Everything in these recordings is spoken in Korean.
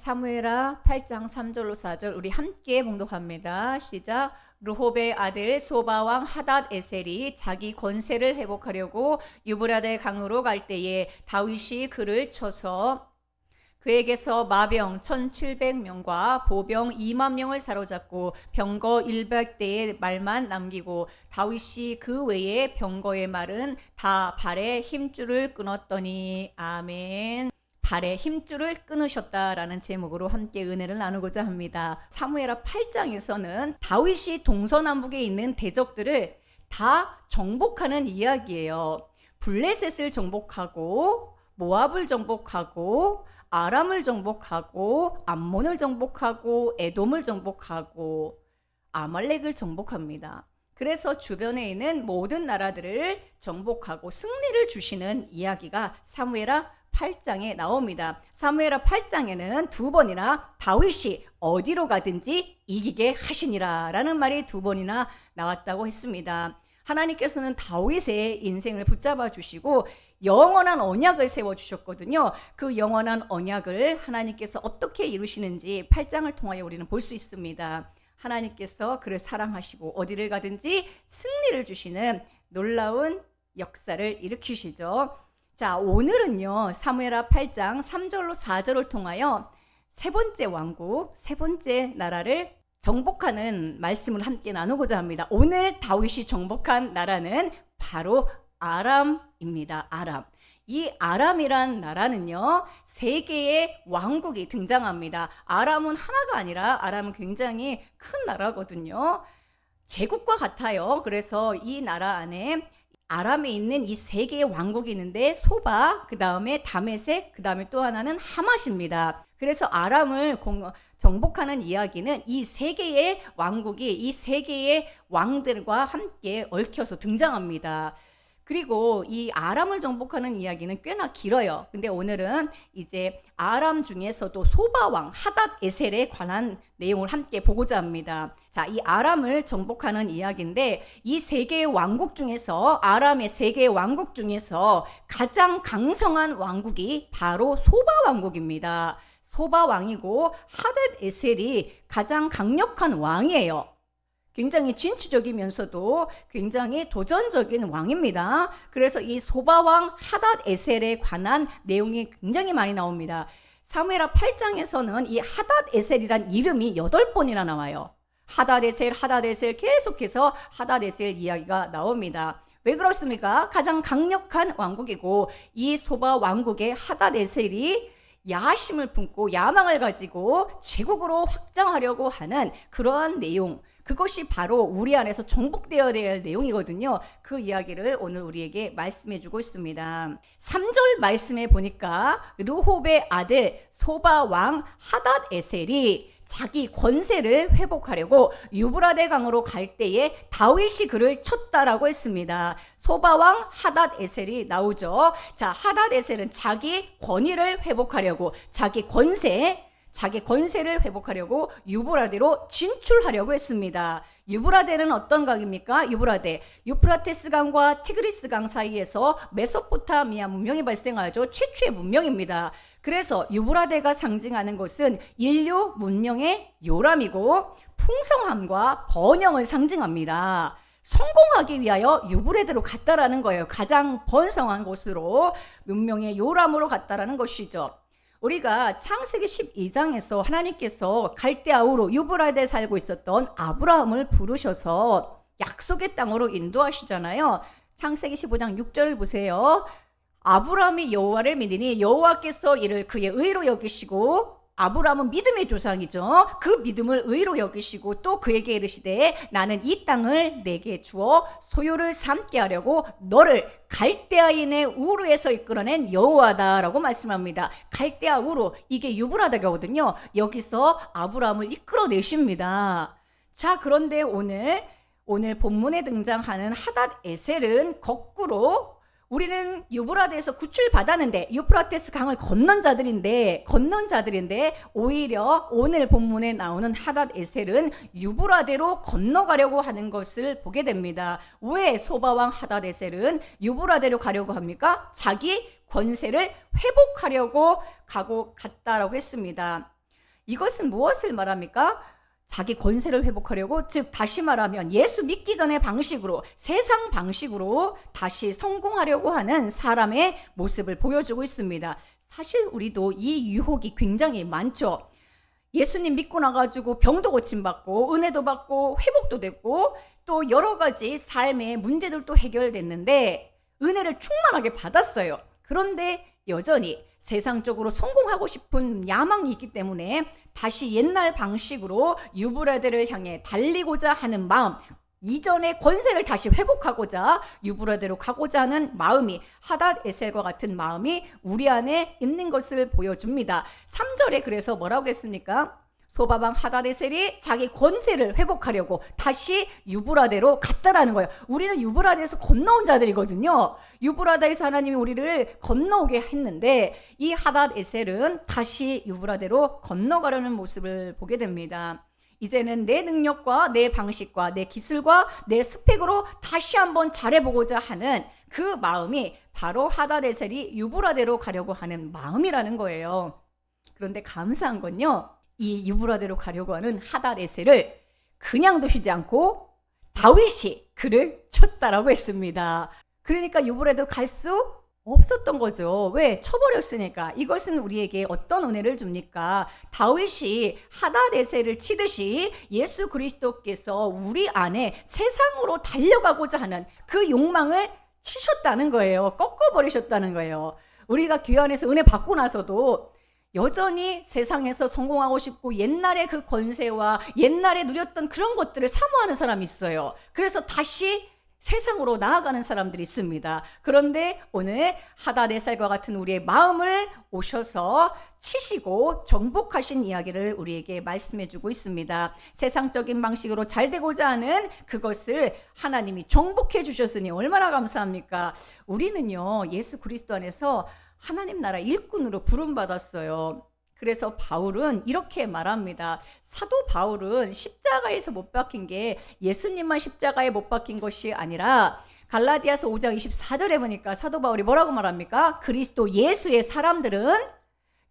사무엘하 8장 3절로 4절 우리 함께 봉독합니다. 시작. 르홉의 아들 소바왕 하닷 에셀이 자기 권세를 회복하려고 유브라데 강으로 갈 때에 다윗이 그를 쳐서 그에게서 마병 1700명과 보병 2만 명을 사로잡고 병거 100대의 말만 남기고 다윗이 그 외에 병거의 말은 다 발에 힘줄을 끊었더니. 아멘. 발에 힘줄을 끊으셨다라는 제목으로 함께 은혜를 나누고자 합니다. 사무엘하 8장에서는 다윗이 동서남북에 있는 대적들을 다 정복하는 이야기예요. 블레셋을 정복하고 모압을 정복하고 아람을 정복하고 암몬을 정복하고 에돔을 정복하고 아말렉을 정복합니다. 그래서 주변에 있는 모든 나라들을 정복하고 승리를 주시는 이야기가 사무엘하 8장에 나옵니다. 사무엘하 8장에는 두 번이나 다윗이 어디로 가든지 이기게 하시니라 라는 말이 두 번이나 나왔다고 했습니다. 하나님께서는 다윗의 인생을 붙잡아 주시고 영원한 언약을 세워주셨거든요. 그 영원한 언약을 하나님께서 어떻게 이루시는지 8장을 통하여 우리는 볼 수 있습니다. 하나님께서 그를 사랑하시고 어디를 가든지 승리를 주시는 놀라운 역사를 일으키시죠. 자, 오늘은요 사무엘하 8장 3절로 4절을 통하여 세 번째 왕국, 세 번째 나라를 정복하는 말씀을 함께 나누고자 합니다. 오늘 다윗이 정복한 나라는 바로 아람입니다. 아람. 이 아람이란 나라는요 세 개의 왕국이 등장합니다. 아람은 하나가 아니라 아람은 굉장히 큰 나라거든요. 제국과 같아요. 그래서 이 나라 안에 아람에 있는 이 세 개의 왕국이 있는데 소바, 그 다음에 다메섹, 그 다음에 또 하나는 하맛입니다. 그래서 아람을 정복하는 이야기는 이 세 개의 왕국이 이 세 개의 왕들과 함께 얽혀서 등장합니다. 그리고 이 아람을 정복하는 이야기는 꽤나 길어요. 근데 오늘은 이제 아람 중에서도 소바왕 하닷 에셀에 관한 내용을 함께 보고자 합니다. 자, 이 아람을 정복하는 이야기인데 이 세 개의 왕국 중에서 아람의 세 개의 왕국 중에서 가장 강성한 왕국이 바로 소바 왕국입니다. 소바 왕이고 하닷 에셀이 가장 강력한 왕이에요. 굉장히 진취적이면서도 굉장히 도전적인 왕입니다. 그래서 이 소바왕 하닷 에셀에 관한 내용이 굉장히 많이 나옵니다. 사무엘하 8장에서는 이 하닷 에셀이란 이름이 8번이나 나와요. 하닷 에셀, 하닷 에셀 계속해서 하닷 에셀 이야기가 나옵니다. 왜 그렇습니까? 가장 강력한 왕국이고 이 소바 왕국의 하닷 에셀이 야심을 품고 야망을 가지고 제국으로 확장하려고 하는 그러한 내용, 그것이 바로 우리 안에서 정복되어야 될 내용이거든요. 그 이야기를 오늘 우리에게 말씀해 주고 있습니다. 3절 말씀에 보니까 르홉의 아들 소바 왕 하닷 에셀이 자기 권세를 회복하려고 유브라데 강으로 갈 때에 다윗이 그를 쳤다라고 했습니다. 소바 왕 하닷 에셀이 나오죠. 자, 하닷 에셀은 자기 권위를 회복하려고 자기 권세를 회복하려고 유브라데로 진출하려고 했습니다. 유브라데는 어떤 강입니까? 유프라테스 강과 티그리스 강 사이에서 메소포타미아 문명이 발생하죠. 최초의 문명입니다. 그래서 유브라데가 상징하는 것은 인류 문명의 요람이고 풍성함과 번영을 상징합니다. 성공하기 위하여 유브라데로 갔다라는 거예요. 가장 번성한 곳으로 문명의 요람으로 갔다라는 것이죠. 우리가 창세기 12장에서 하나님께서 갈대아우로 유브라데에 살고 있었던 아브라함을 부르셔서 약속의 땅으로 인도하시잖아요. 창세기 15장 6절을 보세요. 아브라함이 여호와를 믿으니 여호와께서 이를 그의 의로 여기시고, 아브라함은 믿음의 조상이죠. 그 믿음을 의로 여기시고 또 그에게 이르시되 나는 이 땅을 내게 주어 소유를 삼게 하려고 너를 갈대아인의 우르에서 이끌어낸 여호와다라고 말씀합니다. 갈대아 우르, 이게 유브라데거든요. 여기서 아브라함을 이끌어내십니다. 자, 그런데 오늘 본문에 등장하는 하닷 에셀은 거꾸로 우리는 유브라데에서 구출받았는데 유프라테스 강을 건넌 자들인데 오히려 오늘 본문에 나오는 하닷 에셀은 유브라데로 건너가려고 하는 것을 보게 됩니다. 왜 소바왕 하닷 에셀은 유브라데로 가려고 합니까? 자기 권세를 회복하려고 갔다라고 했습니다. 이것은 무엇을 말합니까? 자기 권세를 회복하려고, 즉 다시 말하면 예수 믿기 전의 방식으로, 세상 방식으로 다시 성공하려고 하는 사람의 모습을 보여주고 있습니다. 사실 우리도 이 유혹이 굉장히 많죠. 예수님 믿고 나가지고 병도 고침받고 은혜도 받고 회복도 됐고 또 여러 가지 삶의 문제들도 해결됐는데 은혜를 충만하게 받았어요. 그런데 여전히 세상적으로 성공하고 싶은 야망이 있기 때문에 다시 옛날 방식으로 유브라데를 향해 달리고자 하는 마음, 이전의 권세를 다시 회복하고자 유브라데로 가고자 하는 마음이, 하닷 에셀과 같은 마음이 우리 안에 있는 것을 보여줍니다. 3절에 그래서 뭐라고 했습니까? 소바방 하닷 에셀이 자기 권세를 회복하려고 다시 유브라데로 갔다라는 거예요. 우리는 유브라데에서 건너온 자들이거든요. 유브라데에서 하나님이 우리를 건너오게 했는데 이 하닷 에셀은 다시 유브라데로 건너가려는 모습을 보게 됩니다. 이제는 내 능력과 내 방식과 내 기술과 내 스펙으로 다시 한번 잘해보고자 하는 그 마음이 바로 하닷 에셀이 유브라데로 가려고 하는 마음이라는 거예요. 그런데 감사한 건요, 이 유브라데로 가려고 하는 하닷 에셀을 그냥 두시지 않고 다윗이 그를 쳤다라고 했습니다. 그러니까 유브라데로 갈 수 없었던 거죠. 왜? 쳐버렸으니까. 이것은 우리에게 어떤 은혜를 줍니까? 다윗이 하닷 에셀을 치듯이 예수 그리스도께서 우리 안에 세상으로 달려가고자 하는 그 욕망을 치셨다는 거예요. 꺾어버리셨다는 거예요. 우리가 교회 안에서 은혜 받고 나서도 여전히 세상에서 성공하고 싶고 옛날의 그 권세와 옛날에 누렸던 그런 것들을 사모하는 사람이 있어요. 그래서 다시 세상으로 나아가는 사람들이 있습니다. 그런데 오늘 하닷 에셀과 같은 우리의 마음을 오셔서 치시고 정복하신 이야기를 우리에게 말씀해 주고 있습니다. 세상적인 방식으로 잘 되고자 하는 그것을 하나님이 정복해 주셨으니 얼마나 감사합니까? 우리는요, 예수 그리스도 안에서 하나님 나라 일꾼으로 부름받았어요. 그래서 바울은 이렇게 말합니다. 사도 바울은 십자가에서 못 박힌 게 예수님만 십자가에 못 박힌 것이 아니라 갈라디아서 5장 24절에 보니까 사도 바울이 뭐라고 말합니까? 그리스도 예수의 사람들은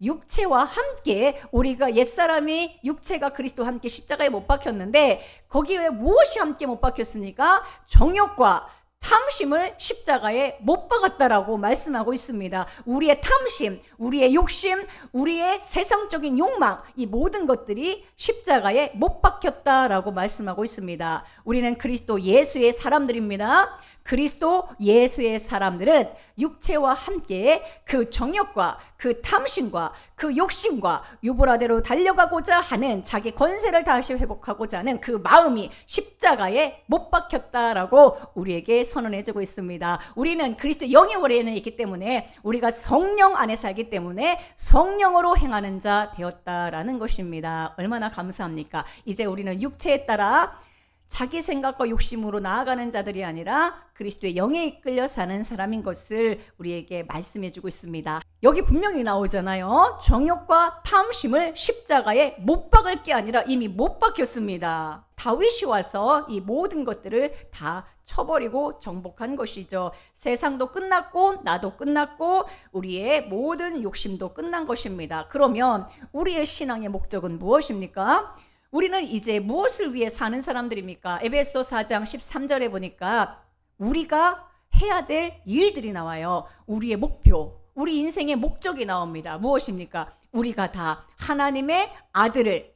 육체와 함께, 우리가 옛사람이 육체가 그리스도와 함께 십자가에 못 박혔는데 거기에 무엇이 함께 못 박혔습니까? 정욕과 탐심을 십자가에 못 박았다라고 말씀하고 있습니다. 우리의 탐심, 우리의 욕심, 우리의 세상적인 욕망, 이 모든 것들이 십자가에 못 박혔다라고 말씀하고 있습니다. 우리는 그리스도 예수의 사람들입니다. 그리스도 예수의 사람들은 육체와 함께 그 정욕과 그 탐심과 그 욕심과 유브라데로 달려가고자 하는 자기 권세를 다시 회복하고자 하는 그 마음이 십자가에 못 박혔다라고 우리에게 선언해주고 있습니다. 우리는 그리스도 영의 원래는 있기 때문에 우리가 성령 안에 살기 때문에 성령으로 행하는 자 되었다라는 것입니다. 얼마나 감사합니까? 이제 우리는 육체에 따라 자기 생각과 욕심으로 나아가는 자들이 아니라 그리스도의 영에 이끌려 사는 사람인 것을 우리에게 말씀해주고 있습니다. 여기 분명히 나오잖아요. 정욕과 탐심을 십자가에 못 박을 게 아니라 이미 못 박혔습니다. 다윗이 와서 이 모든 것들을 다 쳐버리고 정복한 것이죠. 세상도 끝났고 나도 끝났고 우리의 모든 욕심도 끝난 것입니다. 그러면 우리의 신앙의 목적은 무엇입니까? 우리는 이제 무엇을 위해 사는 사람들입니까? 에베소 4장 13절에 보니까 우리가 해야 될 일들이 나와요. 우리의 목표, 우리 인생의 목적이 나옵니다. 무엇입니까? 우리가 다 하나님의 아들을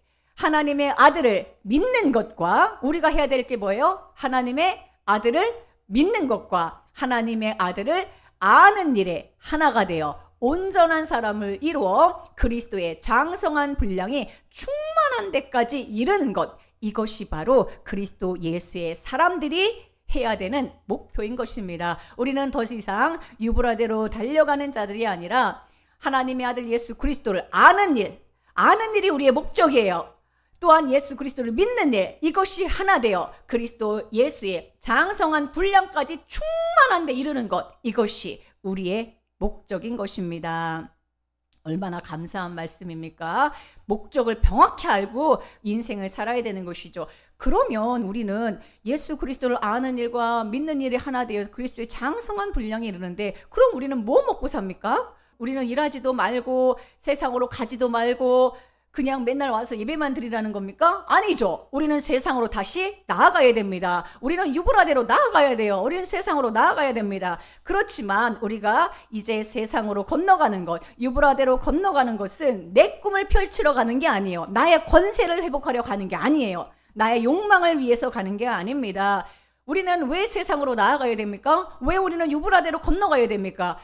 믿는 것과, 우리가 해야 될 게 뭐예요? 하나님의 아들을 믿는 것과 하나님의 아들을 아는 일에 하나가 되어 온전한 사람을 이루어 그리스도의 장성한 분량이 충만한 데까지 이르는 것, 이것이 바로 그리스도 예수의 사람들이 해야 되는 목표인 것입니다. 우리는 더 이상 유브라데로 달려가는 자들이 아니라 하나님의 아들 예수 그리스도를 아는 일이 우리의 목적이에요. 또한 예수 그리스도를 믿는 일, 이것이 하나 되어 그리스도 예수의 장성한 분량까지 충만한 데 이르는 것, 이것이 우리의 목적인 것입니다. 얼마나 감사한 말씀입니까? 목적을 명확히 알고 인생을 살아야 되는 것이죠. 그러면 우리는 예수 그리스도를 아는 일과 믿는 일이 하나 되어 그리스도의 장성한 분량에 이르는데, 그럼 우리는 뭐 먹고 삽니까? 우리는 일하지도 말고 세상으로 가지도 말고 그냥 맨날 와서 예배만 드리라는 겁니까? 아니죠. 우리는 세상으로 다시 나아가야 됩니다. 우리는 유브라데로 나아가야 돼요. 우리는 세상으로 나아가야 됩니다. 그렇지만 우리가 이제 세상으로 건너가는 것, 유브라데로 건너가는 것은 내 꿈을 펼치러 가는 게 아니에요. 나의 권세를 회복하려 가는 게 아니에요. 나의 욕망을 위해서 가는 게 아닙니다. 우리는 왜 세상으로 나아가야 됩니까? 왜 우리는 유브라데로 건너가야 됩니까?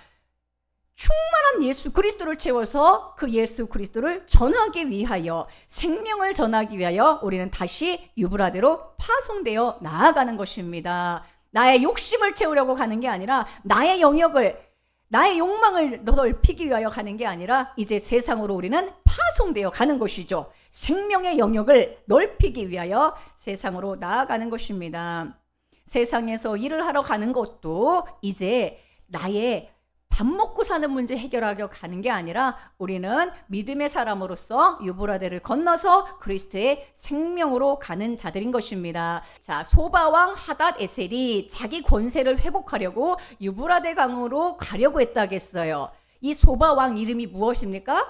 충만한 예수 그리스도를 채워서 그 예수 그리스도를 전하기 위하여, 생명을 전하기 위하여 우리는 다시 유브라데로 파송되어 나아가는 것입니다. 나의 욕심을 채우려고 가는 게 아니라 나의 영역을, 나의 욕망을 넓히기 위하여 가는 게 아니라 이제 세상으로 우리는 파송되어 가는 것이죠. 생명의 영역을 넓히기 위하여 세상으로 나아가는 것입니다. 세상에서 일을 하러 가는 것도 이제 나의 밥 먹고 사는 문제 해결하려 가는 게 아니라 우리는 믿음의 사람으로서 유브라데를 건너서 그리스도의 생명으로 가는 자들인 것입니다. 자, 소바왕 하닷 에셀이 자기 권세를 회복하려고 유브라데 강으로 가려고 했다겠어요. 이 소바왕 이름이 무엇입니까?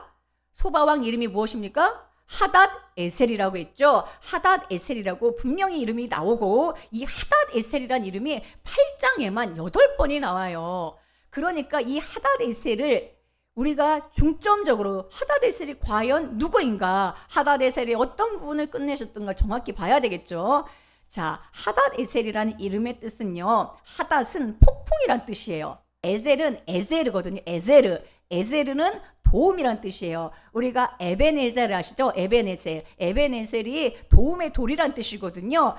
소바왕 이름이 무엇입니까? 하닷 에셀이라고 했죠. 하닷 에셀이라고 분명히 이름이 나오고, 이 하닷 에셀이란 이름이 8장에만 8번이 나와요. 그러니까 이 하닷 에셀을 우리가 중점적으로, 하닷 에셀이 과연 누구인가, 하닷 에셀이 어떤 부분을 끝내셨던가 정확히 봐야 되겠죠. 자, 하닷 에셀이라는 이름의 뜻은요, 하닷은 폭풍이란 뜻이에요. 에셀은 에제르거든요. 에제르는 도움이란 뜻이에요. 우리가 에벤에셀 아시죠? 에벤에셀이 도움의 돌이란 뜻이거든요.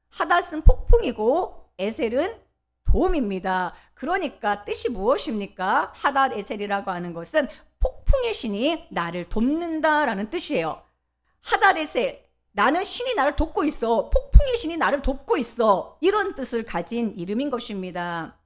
하닷은 폭풍이고 에셀은 도움입니다. 그러니까 뜻이 무엇입니까? 하닷 에셀이라고 하는 것은 폭풍의 신이 나를 돕는다라는 뜻이에요. 하닷 에셀, 나는 신이 나를 돕고 있어. 폭풍의 신이 나를 돕고 있어. 이런 뜻을 가진 이름인 것입니다.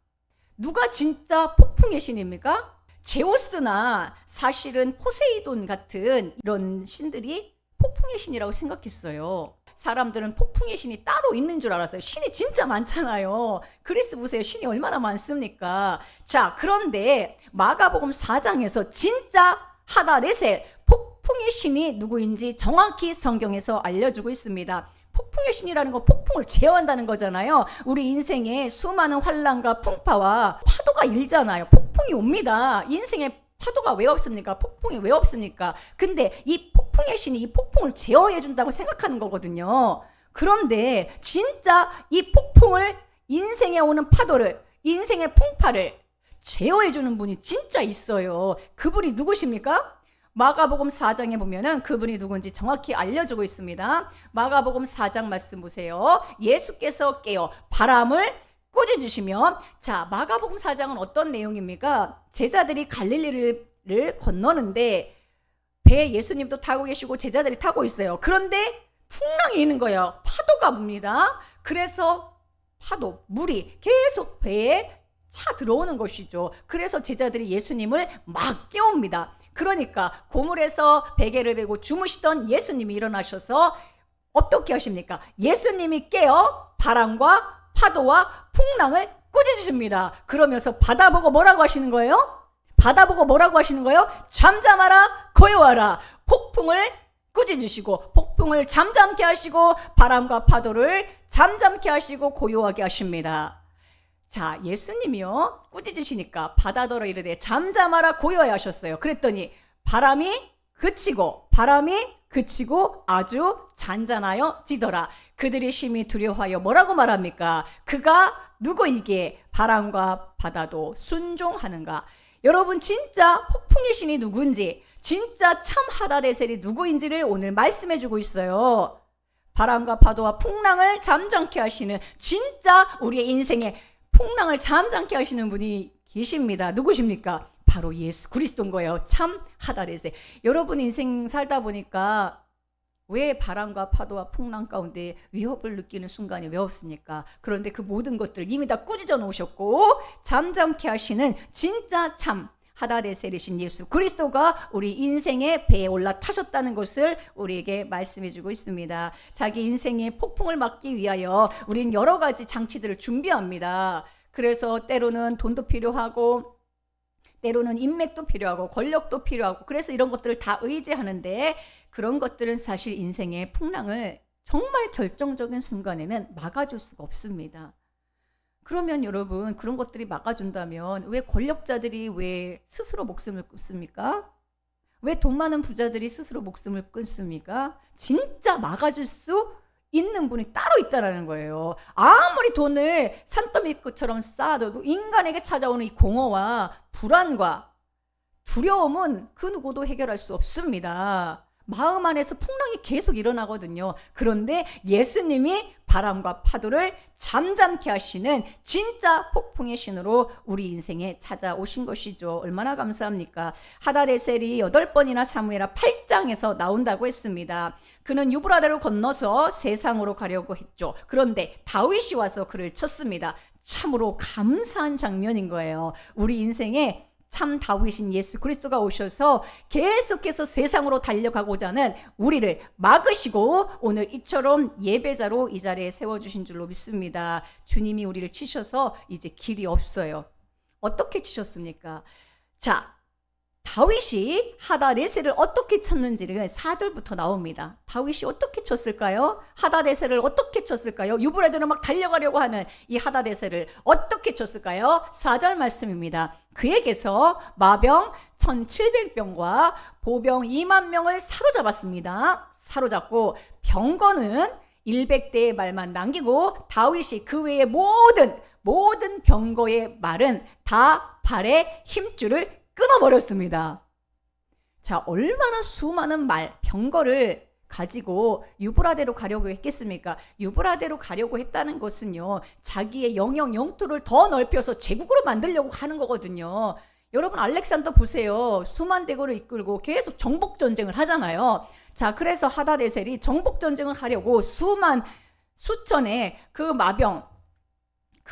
누가 진짜 폭풍의 신입니까? 제우스나 사실은 포세이돈 같은 이런 신들이 폭풍의 신이라고 생각했어요. 사람들은 폭풍의 신이 따로 있는 줄 알았어요. 신이 진짜 많잖아요. 그리스 보세요. 신이 얼마나 많습니까? 자, 그런데 마가복음 4장에서 진짜 하닷 에셀, 폭풍의 신이 누구인지 정확히 성경에서 알려주고 있습니다. 폭풍의 신이라는 건 폭풍을 제어한다는 거잖아요. 우리 인생에 수많은 환난과 풍파와 파도가 일잖아요. 폭풍이 옵니다. 인생에 파도가 왜 없습니까? 폭풍이 왜 없습니까? 근데 이 폭풍의 신이 이 폭풍을 제어해 준다고 생각하는 거거든요. 그런데 진짜 이 폭풍을, 인생에 오는 파도를, 인생의 풍파를 제어해 주는 분이 진짜 있어요. 그분이 누구십니까? 마가복음 4장에 보면은 그분이 누군지 정확히 알려주고 있습니다. 마가복음 4장 말씀 보세요. 예수께서 깨어 바람을 꾸짖으시며, 자, 마가복음 4장은 어떤 내용입니까? 제자들이 갈릴리를 건너는데 배에 예수님도 타고 계시고 제자들이 타고 있어요. 그런데 풍랑이 있는 거예요. 파도가 붑니다. 그래서 물이 계속 배에 차 들어오는 것이죠. 그래서 제자들이 예수님을 막 깨웁니다. 그러니까 고물에서 베개를 베고 주무시던 예수님이 일어나셔서 어떻게 하십니까? 예수님이 깨어 바람과 파도와 풍랑을 꾸짖으십니다. 그러면서 바다 보고 뭐라고 하시는 거예요? 잠잠하라, 고요하라. 폭풍을 꾸짖으시고 폭풍을 잠잠케 하시고 바람과 파도를 잠잠케 하시고 고요하게 하십니다. 자, 예수님이요 꾸짖으시니까 바다더러 이르되 잠잠하라, 고요하게 하셨어요. 그랬더니 바람이 그치고 아주 잔잔하여지더라. 그들이 심히 두려워하여 뭐라고 말합니까? 그가 누구이기에 바람과 바다도 순종하는가? 여러분, 진짜 폭풍의 신이 누군지, 진짜 참 하닷 에셀이 누구인지를 오늘 말씀해 주고 있어요. 바람과 파도와 풍랑을 잠잠케 하시는, 진짜 우리의 인생에 풍랑을 잠잠케 하시는 분이 계십니다. 누구십니까? 바로 예수 그리스도인 거예요. 참 하닷 에셀. 여러분 인생 살다 보니까 왜 바람과 파도와 풍랑 가운데 위협을 느끼는 순간이 왜 없습니까? 그런데 그 모든 것들 이미 다 꾸짖어 놓으셨고 잠잠케 하시는 진짜 참 하닷 에셀이신 예수 그리스도가 우리 인생의 배에 올라타셨다는 것을 우리에게 말씀해 주고 있습니다. 자기 인생의 폭풍을 막기 위하여 우리는 여러 가지 장치들을 준비합니다. 그래서 때로는 돈도 필요하고 때로는 인맥도 필요하고 권력도 필요하고 그래서 이런 것들을 다 의지하는데 그런 것들은 사실 인생의 풍랑을 정말 결정적인 순간에는 막아줄 수가 없습니다. 그러면 여러분 그런 것들이 막아준다면 왜 권력자들이 왜 스스로 목숨을 끊습니까? 왜 돈 많은 부자들이 스스로 목숨을 끊습니까? 진짜 막아줄 수 있는 분이 따로 있다는 거예요. 아무리 돈을 산더미처럼 쌓아도 인간에게 찾아오는 이 공허와 불안과 두려움은 그 누구도 해결할 수 없습니다. 마음 안에서 풍랑이 계속 일어나거든요. 그런데 예수님이 바람과 파도를 잠잠케 하시는 진짜 폭풍의 신으로 우리 인생에 찾아오신 것이죠. 얼마나 감사합니까? 하다데셀이 8번이나 사무엘하 8장에서 나온다고 했습니다. 그는 유브라데를 건너서 세상으로 가려고 했죠. 그런데 다윗이 와서 그를 쳤습니다. 참으로 감사한 장면인 거예요. 우리 인생에 참 다윗인 예수 그리스도가 오셔서 계속해서 세상으로 달려가고자 하는 우리를 막으시고 오늘 이처럼 예배자로 이 자리에 세워주신 줄로 믿습니다. 주님이 우리를 치셔서 이제 길이 없어요. 어떻게 치셨습니까? 자, 다윗이 하다데셀을 어떻게 쳤는지를 4절부터 나옵니다. 다윗이 어떻게 쳤을까요? 하다데셀을 어떻게 쳤을까요? 유브라데로 막 달려가려고 하는 이 하다데셀을 어떻게 쳤을까요? 4절 말씀입니다. 그에게서 마병 1700병과 보병 2만 명을 사로잡았습니다. 사로잡고 병거는 100대의 말만 남기고 다윗이 그 외의 모든 병거의 말은 다 발에 힘줄을 끊어버렸습니다. 자, 얼마나 수많은 병거를 가지고 유브라데로 가려고 했겠습니까? 유브라데로 가려고 했다는 것은요, 자기의 영역 영토를 더 넓혀서 제국으로 만들려고 하는 거거든요. 여러분 알렉산더 보세요. 수만 대군을 이끌고 계속 정복 전쟁을 하잖아요. 자, 그래서 하다데셀이 정복 전쟁을 하려고 수천의 그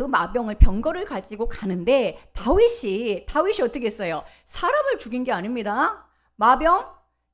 마병을 병거를 가지고 가는데 다윗이 어떻게 했어요? 사람을 죽인 게 아닙니다. 마병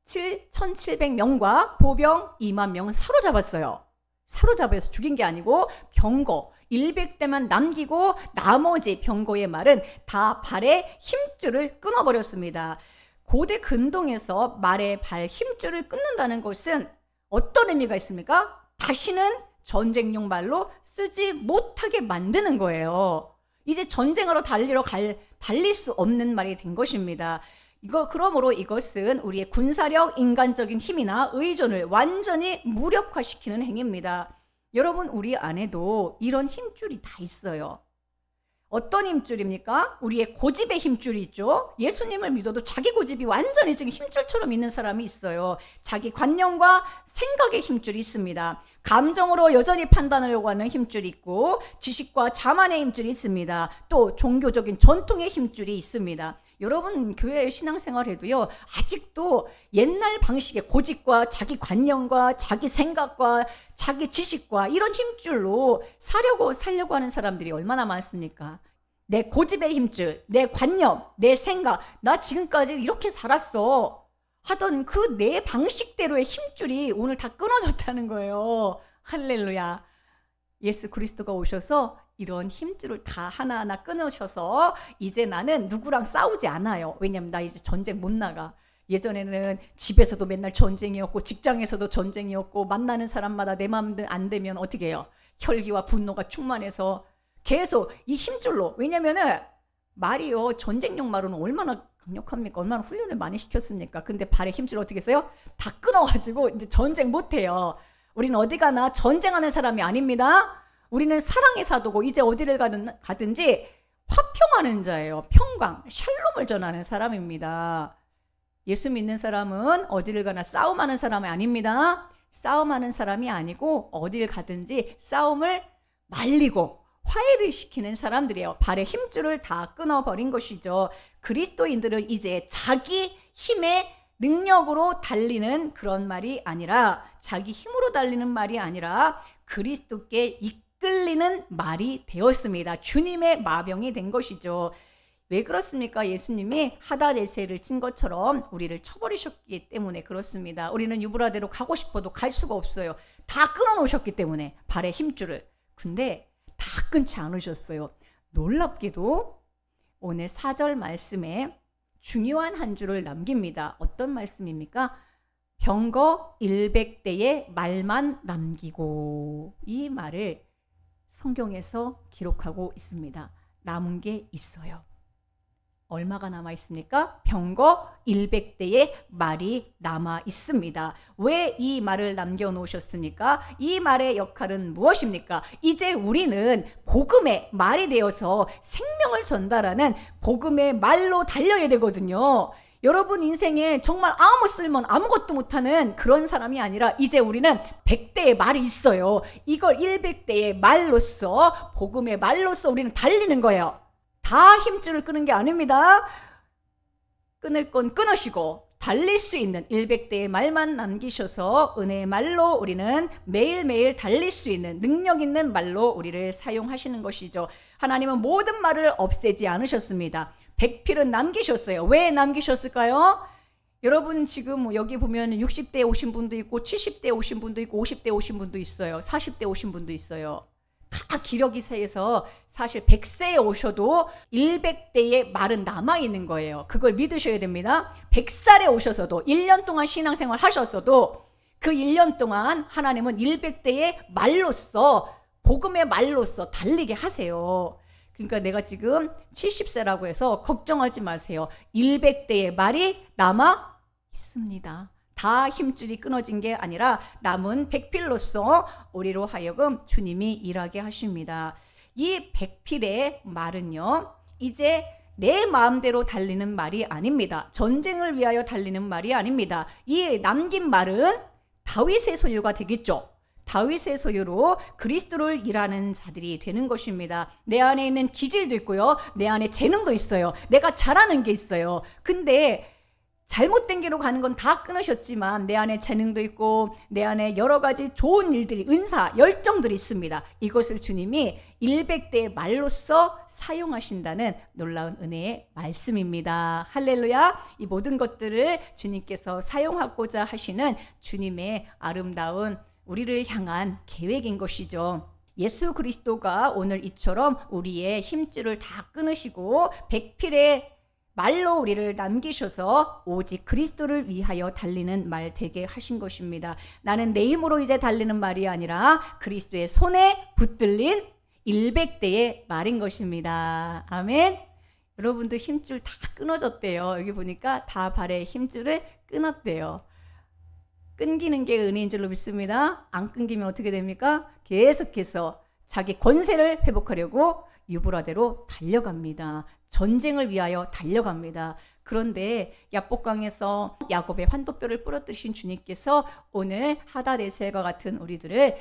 1700명과 보병 2만 명은 사로잡았어요. 사로잡아서 죽인 게 아니고 병거 100대만 남기고 나머지 병거의 말은 다 발에 힘줄을 끊어버렸습니다. 고대 근동에서 말의 발 힘줄을 끊는다는 것은 어떤 의미가 있습니까? 다시는 전쟁용 말로 쓰지 못하게 만드는 거예요. 이제 전쟁하러 달릴 수 없는 말이 된 것입니다. 그러므로 이것은 우리의 군사력, 인간적인 힘이나 의존을 완전히 무력화시키는 행위입니다. 여러분 우리 안에도 이런 힘줄이 다 있어요. 어떤 힘줄입니까? 우리의 고집의 힘줄이 있죠. 예수님을 믿어도 자기 고집이 완전히 지금 힘줄처럼 있는 사람이 있어요. 자기 관념과 생각의 힘줄이 있습니다. 감정으로 여전히 판단하려고 하는 힘줄이 있고 지식과 자만의 힘줄이 있습니다. 또 종교적인 전통의 힘줄이 있습니다. 여러분 교회 신앙생활 해도요 아직도 옛날 방식의 고집과 자기 관념과 자기 생각과 자기 지식과 이런 힘줄로 살려고 하는 사람들이 얼마나 많습니까? 내 고집의 힘줄, 내 관념, 내 생각, 나 지금까지 이렇게 살았어 하던 그 내 방식대로의 힘줄이 오늘 다 끊어졌다는 거예요. 할렐루야. 예수 그리스도가 오셔서 이런 힘줄을 다 하나하나 끊으셔서 이제 나는 누구랑 싸우지 않아요. 왜냐면 나 이제 전쟁 못 나가. 예전에는 집에서도 맨날 전쟁이었고 직장에서도 전쟁이었고 만나는 사람마다 내 마음 안 되면 어떻게 해요? 혈기와 분노가 충만해서 계속 이 힘줄로. 왜냐면은 말이요 전쟁용 말로는 얼마나 강력합니까? 얼마나 훈련을 많이 시켰습니까? 근데 발에 힘줄 어떻게 했어요? 다 끊어가지고 이제 전쟁 못해요. 우리는 어디 가나 전쟁하는 사람이 아닙니다. 우리는 사랑의 사도고 이제 어디를 가든지 화평하는 자예요. 평강, 샬롬을 전하는 사람입니다. 예수 믿는 사람은 어디를 가나 싸움하는 사람이 아닙니다. 싸움하는 사람이 아니고 어디를 가든지 싸움을 말리고 화해를 시키는 사람들이에요. 발의 힘줄을 다 끊어버린 것이죠. 그리스도인들은 이제 자기 힘의 능력으로 달리는 그런 말이 아니라 자기 힘으로 달리는 말이 아니라 그리스도께 이끌리는 말이 되었습니다. 주님의 마병이 된 것이죠. 왜 그렇습니까? 예수님이 하다데셀을 친 것처럼 우리를 쳐버리셨기 때문에 그렇습니다. 우리는 유브라데로 가고 싶어도 갈 수가 없어요. 다 끊어놓으셨기 때문에 발의 힘줄을. 근데 다 끊지 않으셨어요. 놀랍게도 오늘 4절 말씀에 중요한 한 줄을 남깁니다. 어떤 말씀입니까? 병거 100대의 말만 남기고, 이 말을 성경에서 기록하고 있습니다. 남은 게 있어요. 얼마가 남아 있습니까? 병거 100대의 말이 남아 있습니다. 왜 이 말을 남겨놓으셨습니까? 이 말의 역할은 무엇입니까? 이제 우리는 복음의 말이 되어서 생명을 전달하는 복음의 말로 달려야 되거든요. 여러분 인생에 정말 아무 쓸모는 아무것도 못하는 그런 사람이 아니라 이제 우리는 100대의 말이 있어요. 이걸 100대의 말로써, 복음의 말로써 우리는 달리는 거예요. 다 힘줄을 끄는 게 아닙니다. 끊을 건 끊으시고 달릴 수 있는 100대의 말만 남기셔서 은혜의 말로 우리는 매일매일 달릴 수 있는 능력 있는 말로 우리를 사용하시는 것이죠. 하나님은 모든 말을 없애지 않으셨습니다. 100필은 남기셨어요. 왜 남기셨을까요? 여러분 지금 여기 보면 60대에 오신 분도 있고 70대에 오신 분도 있고 50대에 오신 분도 있어요. 40대에 오신 분도 있어요. 다 기력이 세서 사실 100세에 오셔도 100대의 말은 남아있는 거예요. 그걸 믿으셔야 됩니다. 100살에 오셔서도 1년 동안 신앙생활 하셨어도 그 1년 동안 하나님은 100대의 말로써, 복음의 말로써 달리게 하세요. 그러니까 내가 지금 70세라고 해서 걱정하지 마세요. 100대의 말이 남아 있습니다. 다 힘줄이 끊어진 게 아니라 남은 100필로서 우리로 하여금 주님이 일하게 하십니다. 이 100필의 말은요, 이제 내 마음대로 달리는 말이 아닙니다. 전쟁을 위하여 달리는 말이 아닙니다. 이 남긴 말은 다윗의 소유가 되겠죠. 다윗의 소유로 그리스도를 일하는 자들이 되는 것입니다. 내 안에 있는 기질도 있고요. 내 안에 재능도 있어요. 내가 잘하는 게 있어요. 근데 잘못된 길로 가는 건 다 끊으셨지만 내 안에 재능도 있고 내 안에 여러 가지 좋은 일들이, 은사, 열정들이 있습니다. 이것을 주님이 100대의 말로써 사용하신다는 놀라운 은혜의 말씀입니다. 할렐루야. 이 모든 것들을 주님께서 사용하고자 하시는 주님의 아름다운 우리를 향한 계획인 것이죠. 예수 그리스도가 오늘 이처럼 우리의 힘줄을 다 끊으시고 100필의 말로 우리를 남기셔서 오직 그리스도를 위하여 달리는 말 되게 하신 것입니다. 나는 내 힘으로 이제 달리는 말이 아니라 그리스도의 손에 붙들린 100대의 말인 것입니다. 아멘. 여러분도 힘줄 다 끊어졌대요. 여기 보니까 다 발에 힘줄을 끊었대요. 끊기는 게 은혜인 줄로 믿습니다. 안 끊기면 어떻게 됩니까? 계속해서 자기 권세를 회복하려고 유브라데로 달려갑니다. 전쟁을 위하여 달려갑니다. 그런데 야복강에서 야곱의 환도뼈를 부러뜨리신 주님께서 오늘 하다데셀과 같은 우리들을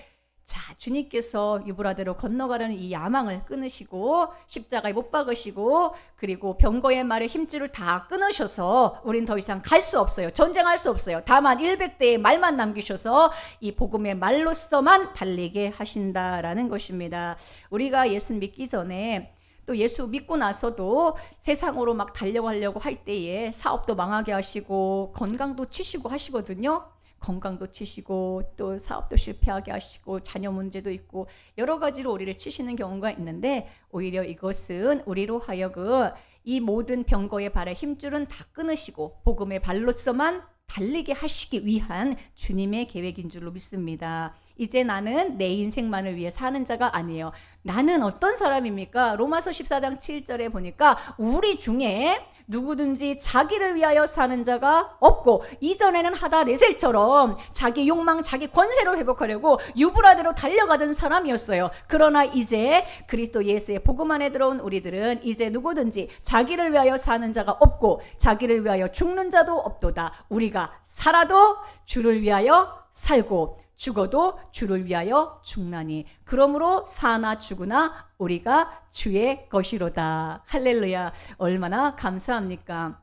주님께서 유브라데로 건너가려는 이 야망을 끊으시고 십자가에 못 박으시고 그리고 병거의 말에 힘줄을 다 끊으셔서 우린 더 이상 갈 수 없어요. 전쟁할 수 없어요. 다만 100대의 말만 남기셔서 이 복음의 말로서만 달리게 하신다라는 것입니다. 우리가 예수 믿기 전에 또 예수 믿고 나서도 세상으로 막 달려가려고 할 때에 사업도 망하게 하시고 건강도 치시고 하시거든요. 건강도 치시고 또 사업도 실패하게 하시고 자녀 문제도 있고 여러 가지로 우리를 치시는 경우가 있는데 오히려 이것은 우리로 하여금 이 모든 병거의 발에 힘줄은 다 끊으시고 복음의 발로서만 달리게 하시기 위한 주님의 계획인 줄로 믿습니다. 이제 나는 내 인생만을 위해 사는 자가 아니에요. 나는 어떤 사람입니까? 로마서 14장 7절에 보니까 우리 중에 누구든지 자기를 위하여 사는 자가 없고 이전에는 하다네셀처럼 자기 욕망, 자기 권세를 회복하려고 유브라데로 달려가던 사람이었어요. 그러나 이제 그리스도 예수의 복음 안에 들어온 우리들은 이제 누구든지 자기를 위하여 사는 자가 없고 자기를 위하여 죽는 자도 없도다. 우리가 살아도 주를 위하여 살고 죽어도 주를 위하여 죽나니 그러므로 사나 죽으나 우리가 주의 것이로다. 할렐루야. 얼마나 감사합니까?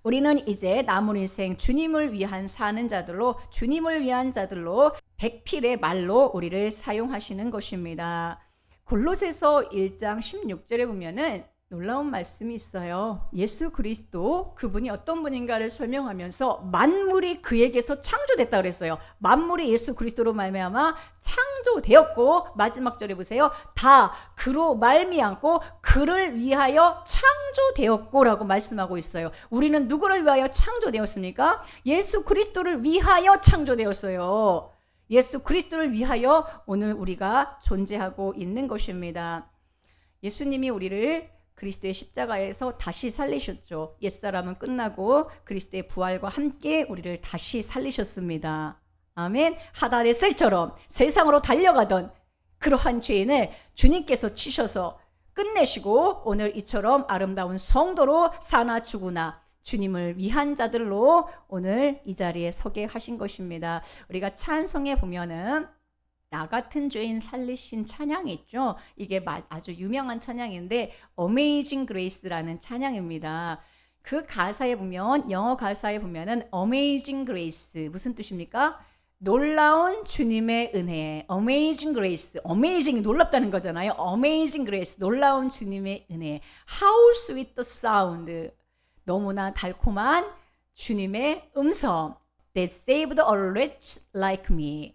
우리는 이제 남은 인생 주님을 위한 사는 자들로 주님을 위한 자들로 100필의 말로 우리를 사용하시는 것입니다. 골로새서 1장 16절에 보면은 놀라운 말씀이 있어요. 예수 그리스도 그분이 어떤 분인가를 설명하면서 만물이 그에게서 창조됐다 그랬어요. 만물이 예수 그리스도로 말미암아 창조되었고, 마지막 절에 보세요. 다 그로 말미암고 그를 위하여 창조되었고 라고 말씀하고 있어요. 우리는 누구를 위하여 창조되었습니까? 예수 그리스도를 위하여 창조되었어요. 예수 그리스도를 위하여 오늘 우리가 존재하고 있는 것입니다. 예수님이 우리를 그리스도의 십자가에서 다시 살리셨죠. 옛사람은 끝나고 그리스도의 부활과 함께 우리를 다시 살리셨습니다. 아멘. 하닷의 셀처럼 세상으로 달려가던 그러한 죄인을 주님께서 치셔서 끝내시고 오늘 이처럼 아름다운 성도로 사나 죽으나 주님을 위한 자들로 오늘 이 자리에 서게 하신 것입니다. 우리가 찬송에 보면은 나 같은 죄인 살리신 찬양이 있죠. 이게 아주 유명한 찬양인데 Amazing Grace라는 찬양입니다. 그 가사에 보면, 영어 가사에 보면은 Amazing Grace 무슨 뜻입니까? 놀라운 주님의 은혜. Amazing Grace. Amazing 놀랍다는 거잖아요. Amazing Grace. 놀라운 주님의 은혜. How sweet the sound. 너무나 달콤한 주님의 음성. That saved a wretch like me.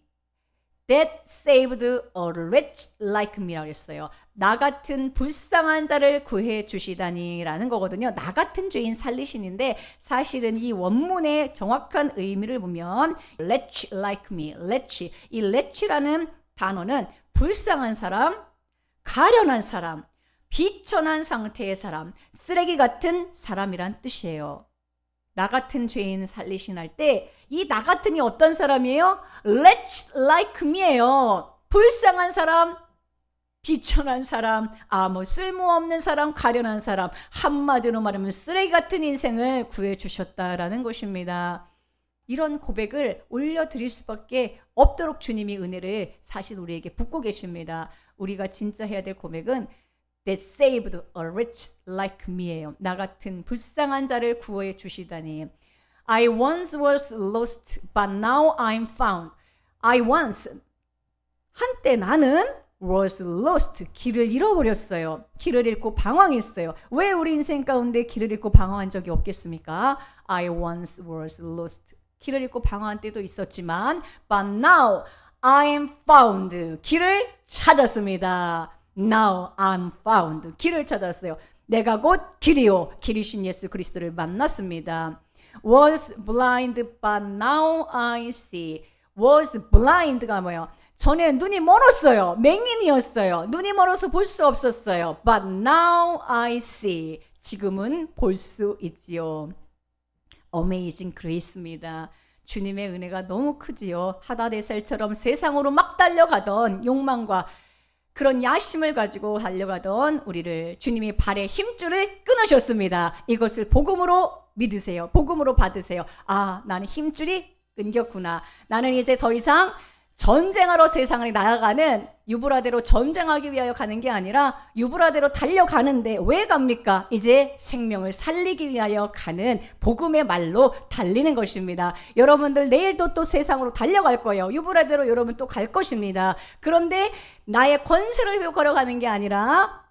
That saved a wretch like me라고 했어요. 나 같은 불쌍한 자를 구해 주시다니 라는 거거든요. 나 같은 죄인 살리신인데 사실은 이 원문의 정확한 의미를 보면 wretch like me, wretch. 이 wretch라는 단어는 불쌍한 사람, 가련한 사람, 비천한 상태의 사람, 쓰레기 같은 사람이란 뜻이에요. 나 같은 죄인 살리신 할 때 이 나 같은이 어떤 사람이에요? Wretch like me예요. 불쌍한 사람, 비천한 사람, 아무 쓸모없는 사람, 가련한 사람, 한마디로 말하면 쓰레기 같은 인생을 구해주셨다라는 것입니다. 이런 고백을 올려드릴 수밖에 없도록 주님이 은혜를 사실 우리에게 붓고 계십니다. 우리가 진짜 해야 될 고백은 That saved a wretch like me예요. 나 같은 불쌍한 자를 구해 주시다니. I once was lost, but now I'm found. I once, 한때 나는 was lost, 길을 잃어버렸어요. 길을 잃고 방황했어요. 왜 우리 인생 가운데 길을 잃고 방황한 적이 없겠습니까? I once was lost. 길을 잃고 방황한 때도 있었지만, but now I'm found. 길을 찾았습니다. Now I'm found. 길을 찾았어요. 내가 곧 길이요. 길이신 예수 그리스도를 만났습니다. Was blind, but now I see. Was blind가 뭐예요? 전에 눈이 멀었어요. 맹인이었어요. 눈이 멀어서 볼 수 없었어요. But now I see. 지금은 볼 수 있지요. Amazing Grace입니다. 주님의 은혜가 너무 크지요. 하닷의 셀처럼 세상으로 막 달려가던 욕망과 그런 야심을 가지고 달려가던 우리를 주님이 발의 힘줄을 끊으셨습니다. 이것을 복음으로 믿으세요. 복음으로 받으세요. 아, 나는 힘줄이 끊겼구나. 나는 이제 더 이상 전쟁하러 세상을 나아가는 유브라데로 전쟁하기 위하여 가는 게 아니라 유브라데로 달려가는데 왜 갑니까? 이제 생명을 살리기 위하여 가는 복음의 말로 달리는 것입니다. 여러분들 내일도 또 세상으로 달려갈 거예요. 유브라데로 여러분 또 갈 것입니다. 그런데 나의 권세를 회복하러 가는 게 아니라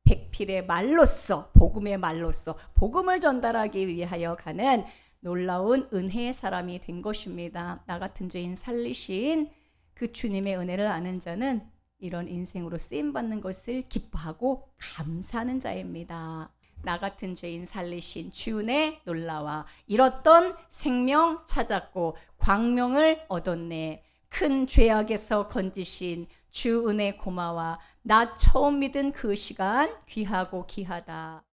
백필의 말로써, 복음의 말로써 복음을 전달하기 위하여 가는 놀라운 은혜의 사람이 된 것입니다. 나 같은 죄인 살리신 그 주님의 은혜를 아는 자는 이런 인생으로 쓰임받는 것을 기뻐하고 감사하는 자입니다. 나 같은 죄인 살리신 주 은혜 놀라와 잃었던 생명 찾았고 광명을 얻었네. 큰 죄악에서 건지신 주 은혜 고마워. 나 처음 믿은 그 시간 귀하고 귀하다.